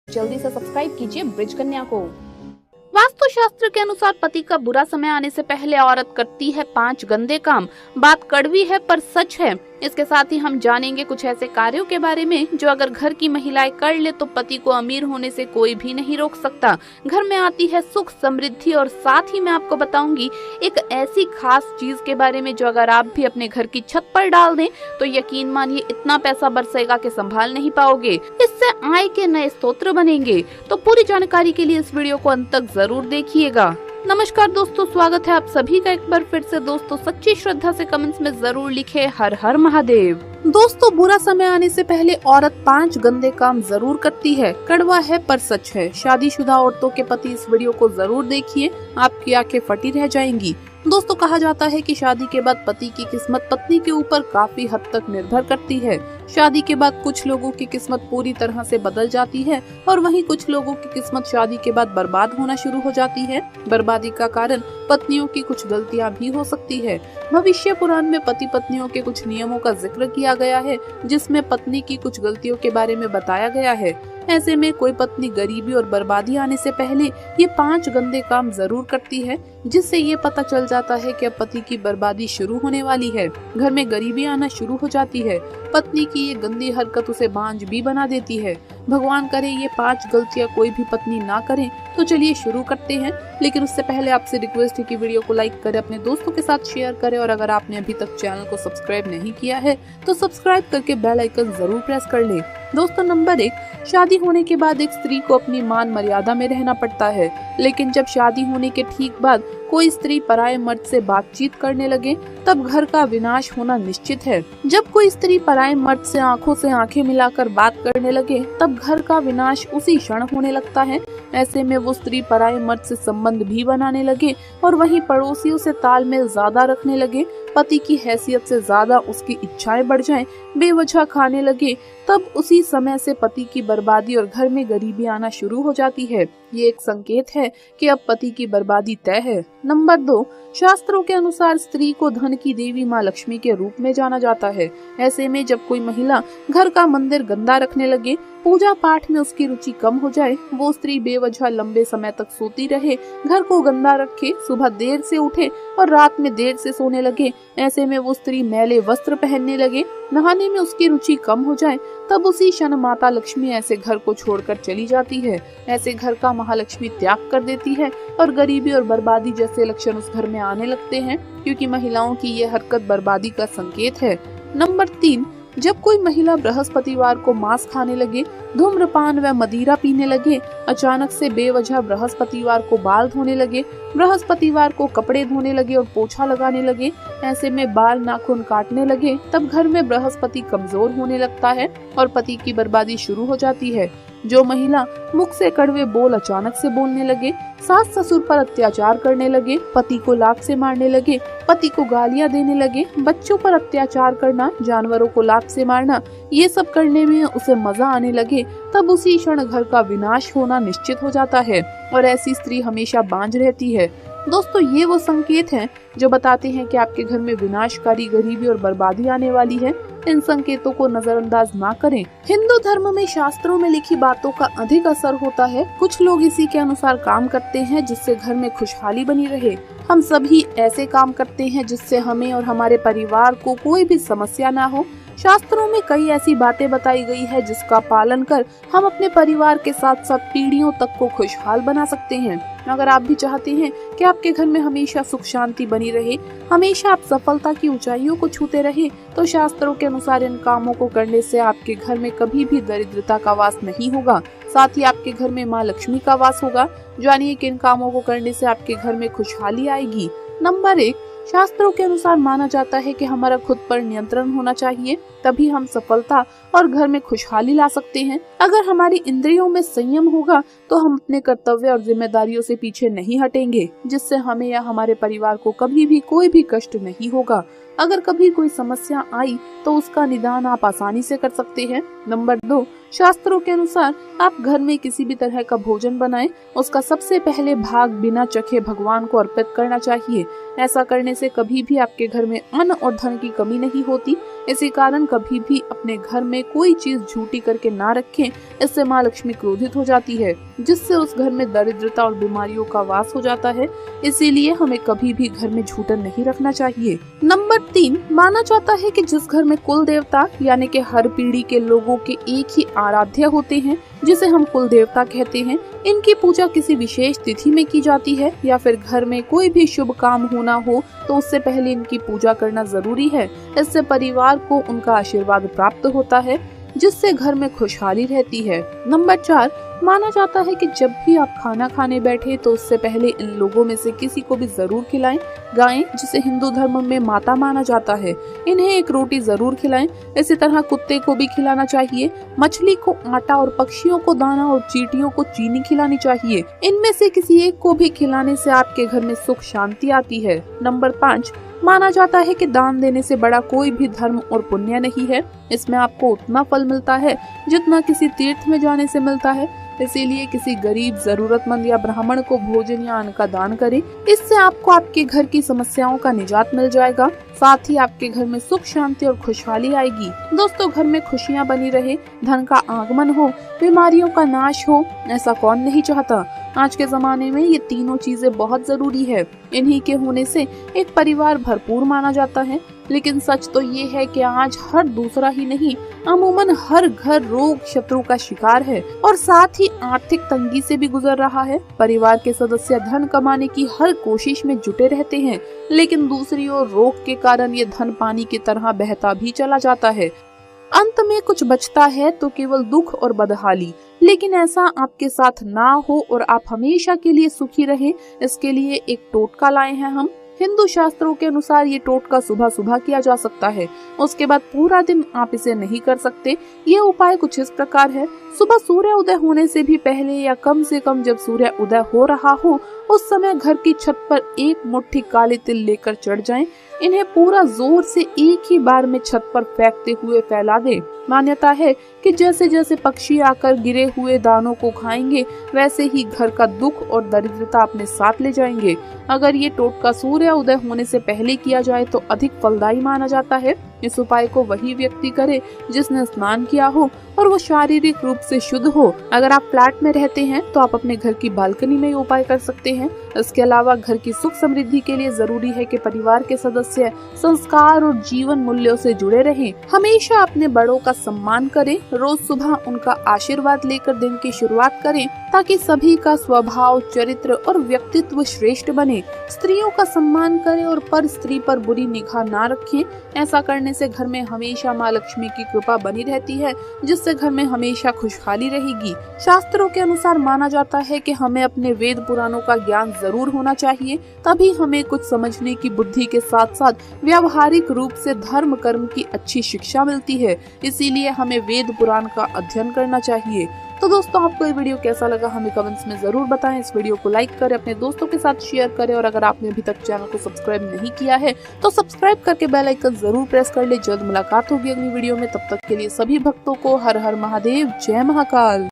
जल्दी से सब्सक्राइब कीजिए ब्रिज कन्या को। वास्तुशास्त्र के अनुसार पति का बुरा समय आने से पहले औरत करती है 5 गंदे काम। बात कड़वी है पर सच है। इसके साथ ही हम जानेंगे कुछ ऐसे कार्यों के बारे में जो अगर घर की महिलाएं कर ले तो पति को अमीर होने से कोई भी नहीं रोक सकता। घर में आती है सुख समृद्धि और साथ ही मैं आपको बताऊंगी एक ऐसी खास चीज के बारे में जो अगर आप भी अपने घर की छत पर डाल दें तो यकीन मानिए इतना पैसा बरसेगा कि संभाल नहीं पाओगे। इससे आय के नए स्रोत बनेंगे। तो पूरी जानकारी के लिए इस वीडियो को अंत तक जरूर देखिएगा। नमस्कार दोस्तों, स्वागत है आप सभी का एक बार फिर से। दोस्तों सच्ची श्रद्धा से कमेंट्स में जरूर लिखे हर हर महादेव। दोस्तों बुरा समय आने से पहले औरत 5 गंदे काम जरूर करती है। कड़वा है पर सच है। शादीशुदा औरतों के पति इस वीडियो को जरूर देखिए, आपकी आंखें फटी रह जाएंगी। दोस्तों कहा जाता है कि शादी के बाद पति की किस्मत पत्नी के ऊपर काफी हद तक निर्भर करती है। शादी के बाद कुछ लोगों की किस्मत पूरी तरह से बदल जाती है और वहीं कुछ लोगों की किस्मत शादी के बाद बर्बाद होना शुरू हो जाती है। बर्बादी का कारण पत्नियों की कुछ गलतियां भी हो सकती है। भविष्य पुराण में पति पत्नियों के कुछ नियमों का जिक्र किया गया है जिसमें पत्नी की कुछ गलतियों के बारे में बताया गया है। ऐसे में कोई पत्नी गरीबी और बर्बादी आने से पहले ये 5 गंदे काम जरूर करती है, जिससे ये पता चल जाता है कि अब पति की बर्बादी शुरू होने वाली है। घर में गरीबी आना शुरू हो जाती है। पत्नी की ये गंदी हरकत उसे बांझ भी बना देती है। भगवान करे ये 5 गलतियां कोई भी पत्नी ना करे। तो चलिए शुरू करते हैं, लेकिन उससे पहले आपसे रिक्वेस्ट है कि वीडियो को लाइक करें, अपने दोस्तों के साथ शेयर करें और अगर आपने अभी तक चैनल को सब्सक्राइब नहीं किया है तो सब्सक्राइब करके बेल आइकन जरूर प्रेस कर लें। दोस्तों नंबर 1, शादी होने के बाद एक स्त्री को अपनी मान मर्यादा में रहना पड़ता है, लेकिन जब शादी होने के ठीक बाद कोई स्त्री पराये मर्द से बातचीत करने लगे तब घर का विनाश होना निश्चित है। जब कोई स्त्री पराये मर्द से आंखों से आंखें मिलाकर बात करने लगे तब घर का विनाश उसी क्षण होने लगता है। ऐसे में वो स्त्री पराये मर्द से संबंध भी बनाने लगे और वहीं पड़ोसियों से तालमेल ज्यादा रखने लगे। पति की हैसियत से ज्यादा उसकी इच्छाएं बढ़ जाएं, बेवजह खाने लगे, तब उसी समय से पति की बर्बादी और घर में गरीबी आना शुरू हो जाती है। ये एक संकेत है कि अब पति की बर्बादी तय है। नंबर 2, शास्त्रों के अनुसार स्त्री को धन की देवी माँ लक्ष्मी के रूप में जाना जाता है। ऐसे में जब कोई महिला घर का मंदिर गंदा रखने लगे, पूजा पाठ में उसकी रुचि कम हो जाए, वो स्त्री बेवजह लंबे समय तक सोती रहे, घर को गंदा रखे, सुबह देर से उठे और रात में देर से सोने लगे, ऐसे में वो स्त्री मैले वस्त्र पहनने लगे, नहाने में उसकी रुचि कम हो जाए, तब उसी क्षण माता लक्ष्मी ऐसे घर को छोड़कर चली जाती है। ऐसे घर का महालक्ष्मी त्याग कर देती है और गरीबी और बर्बादी जैसे लक्षण उस घर में आने लगते हैं, क्योंकि महिलाओं की ये हरकत बर्बादी का संकेत है। नंबर 3, जब कोई महिला बृहस्पतिवार को मांस खाने लगे, धूम्रपान व मदिरा पीने लगे, अचानक से बेवजह बृहस्पतिवार को बाल धोने लगे, बृहस्पतिवार को कपड़े धोने लगे और पोछा लगाने लगे, ऐसे में बाल नाखून काटने लगे, तब घर में बृहस्पति कमजोर होने लगता है और पति की बर्बादी शुरू हो जाती है। जो महिला मुख से कड़वे बोल अचानक से बोलने लगे, सास ससुर पर अत्याचार करने लगे, पति को लात से मारने लगे, पति को गालियां देने लगे, बच्चों पर अत्याचार करना, जानवरों को लात से मारना, ये सब करने में उसे मजा आने लगे, तब उसी क्षण घर का विनाश होना निश्चित हो जाता है और ऐसी स्त्री हमेशा बांझ रहती है। दोस्तों ये वो संकेत हैं जो बताते हैं कि आपके घर में विनाशकारी गरीबी और बर्बादी आने वाली है। इन संकेतों को नजरअंदाज ना करें। हिंदू धर्म में शास्त्रों में लिखी बातों का अधिक असर होता है। कुछ लोग इसी के अनुसार काम करते हैं जिससे घर में खुशहाली बनी रहे। हम सभी ऐसे काम करते हैं जिससे हमें और हमारे परिवार को कोई भी समस्या ना हो। शास्त्रों में कई ऐसी बातें बताई गई है जिसका पालन कर हम अपने परिवार के साथ साथ पीढ़ियों तक को खुशहाल बना सकते हैं। अगर आप भी चाहते हैं कि आपके घर में हमेशा सुख शांति बनी रहे, हमेशा आप सफलता की ऊंचाइयों को छूते रहे, तो शास्त्रों के अनुसार इन कामों को करने से आपके घर में कभी भी दरिद्रता का वास नहीं होगा। साथ ही आपके घर में माँ लक्ष्मी का वास होगा। जानिए कि इन कामों को करने से आपके घर में खुशहाली आएगी। नंबर 1, शास्त्रों के अनुसार माना जाता है कि हमारा खुद पर नियंत्रण होना चाहिए, तभी हम सफलता और घर में खुशहाली ला सकते हैं। अगर हमारी इंद्रियों में संयम होगा तो हम अपने कर्तव्य और जिम्मेदारियों से पीछे नहीं हटेंगे, जिससे हमें या हमारे परिवार को कभी भी कोई भी कष्ट नहीं होगा। अगर कभी कोई समस्या आई तो उसका निदान आप आसानी से कर सकते हैं। नंबर 2, शास्त्रों के अनुसार आप घर में किसी भी तरह का भोजन बनाएं, उसका सबसे पहले भाग बिना चखे भगवान को अर्पित करना चाहिए। ऐसा करने से कभी भी आपके घर में अन्न और धन की कमी नहीं होती। इसी कारण कभी भी अपने घर में कोई चीज झूठी करके ना रखें, इससे माँ लक्ष्मी क्रोधित हो जाती है, जिससे उस घर में दरिद्रता और बीमारियों का वास हो जाता है। इसीलिए हमें कभी भी घर में झूठन नहीं रखना चाहिए। नंबर 3, माना जाता है कि जिस घर में कुल देवता यानी कि हर पीढ़ी के लोगों के एक ही आराध्य होते हैं, जिसे हम कुल देवता कहते हैं, इनकी पूजा किसी विशेष तिथि में की जाती है या फिर घर में कोई भी शुभ काम होना हो तो उससे पहले इनकी पूजा करना जरूरी है। इससे परिवार को उनका आशीर्वाद प्राप्त होता है, जिससे घर में खुशहाली रहती है। नंबर 4, माना जाता है कि जब भी आप खाना खाने बैठे तो उससे पहले इन लोगों में से किसी को भी जरूर खिलाएं। गाय, जिसे हिंदू धर्म में माता माना जाता है, इन्हें एक रोटी जरूर खिलाएं। इसी तरह कुत्ते को भी खिलाना चाहिए। मछली को आटा और पक्षियों को दाना और चींटियों को चीनी खिलानी चाहिए। इनमें से किसी एक को भी खिलाने से आपके घर में सुख शांति आती है। नंबर 5, माना जाता है कि दान देने से बड़ा कोई भी धर्म और पुण्य नहीं है। इसमें आपको उतना फल मिलता है जितना किसी तीर्थ में जाने से मिलता है। इसीलिए किसी गरीब, जरूरतमंद या ब्राह्मण को भोजन या अन्न का दान करें। इससे आपको आपके घर की समस्याओं का निजात मिल जाएगा, साथ ही आपके घर में सुख शांति और खुशहाली आएगी। दोस्तों, घर में खुशियां बनी रहे, धन का आगमन हो, बीमारियों का नाश हो, ऐसा कौन नहीं चाहता। आज के जमाने में ये तीनों चीजें बहुत जरूरी है। इन्हीं के होने से एक परिवार भरपूर माना जाता है। लेकिन सच तो ये है कि आज हर दूसरा ही नहीं, अमूमन हर घर रोग शत्रु का शिकार है और साथ ही आर्थिक तंगी से भी गुजर रहा है। परिवार के सदस्य धन कमाने की हर कोशिश में जुटे रहते हैं, लेकिन दूसरी ओर रोग के कारण ये धन पानी की तरह बहता भी चला जाता है। अंत में कुछ बचता है तो केवल दुख और बदहाली। लेकिन ऐसा आपके साथ ना हो और आप हमेशा के लिए सुखी रहे, इसके लिए एक टोटका लाए हैं हम। हिंदू शास्त्रों के अनुसार ये टोटका सुबह सुबह किया जा सकता है, उसके बाद पूरा दिन आप इसे नहीं कर सकते। ये उपाय कुछ इस प्रकार है। सुबह सूर्य उदय होने से भी पहले या कम से कम जब सूर्य उदय हो रहा हो, उस समय घर की छत पर एक मुट्ठी काले तिल लेकर चढ़ जाएं। इन्हें पूरा जोर से एक ही बार में छत पर फेंकते हुए फैला दे। मान्यता है कि जैसे जैसे पक्षी आकर गिरे हुए दानों को खाएंगे, वैसे ही घर का दुख और दरिद्रता अपने साथ ले जाएंगे। अगर ये टोटका सूर्य उदय होने से पहले किया जाए तो अधिक फलदायी माना जाता है। इस उपाय को वही व्यक्ति करे जिसने स्नान किया हो और वो शारीरिक रूप से शुद्ध हो। अगर आप फ्लैट में रहते हैं तो आप अपने घर की बालकनी में ये उपाय कर सकते हैं। इसके अलावा घर की सुख समृद्धि के लिए जरूरी है कि परिवार के सदस्य संस्कार और जीवन मूल्यों से जुड़े रहें। हमेशा अपने बड़ों का सम्मान करें, रोज सुबह उनका आशीर्वाद लेकर दिन की शुरुआत करें, ताकि सभी का स्वभाव, चरित्र और व्यक्तित्व श्रेष्ठ बने। स्त्रियों का सम्मान करें और पर स्त्री पर बुरी निगाह ना रखें। ऐसा करने से घर में हमेशा माँ लक्ष्मी की कृपा बनी रहती है, जिससे घर में हमेशा खुशहाली रहेगी। शास्त्रों के अनुसार माना जाता है कि हमें अपने वेद पुराणों का ज्ञान जरूर होना चाहिए, तभी हमें कुछ समझने की बुद्धि के साथ साथ व्यावहारिक रूप से धर्म कर्म की अच्छी शिक्षा मिलती है। इसीलिए हमें वेद पुराण का अध्ययन करना चाहिए। तो दोस्तों, आपको ये वीडियो कैसा लगा हमें कमेंट्स में जरूर बताएं। इस वीडियो को लाइक करें, अपने दोस्तों के साथ शेयर करें और अगर आपने अभी तक चैनल को सब्सक्राइब नहीं किया है तो सब्सक्राइब करके बेल आइकन जरूर प्रेस कर ले। जल्द मुलाकात होगी अगली वीडियो में, तब तक के लिए सभी भक्तों को हर हर महादेव, जय महाकाल।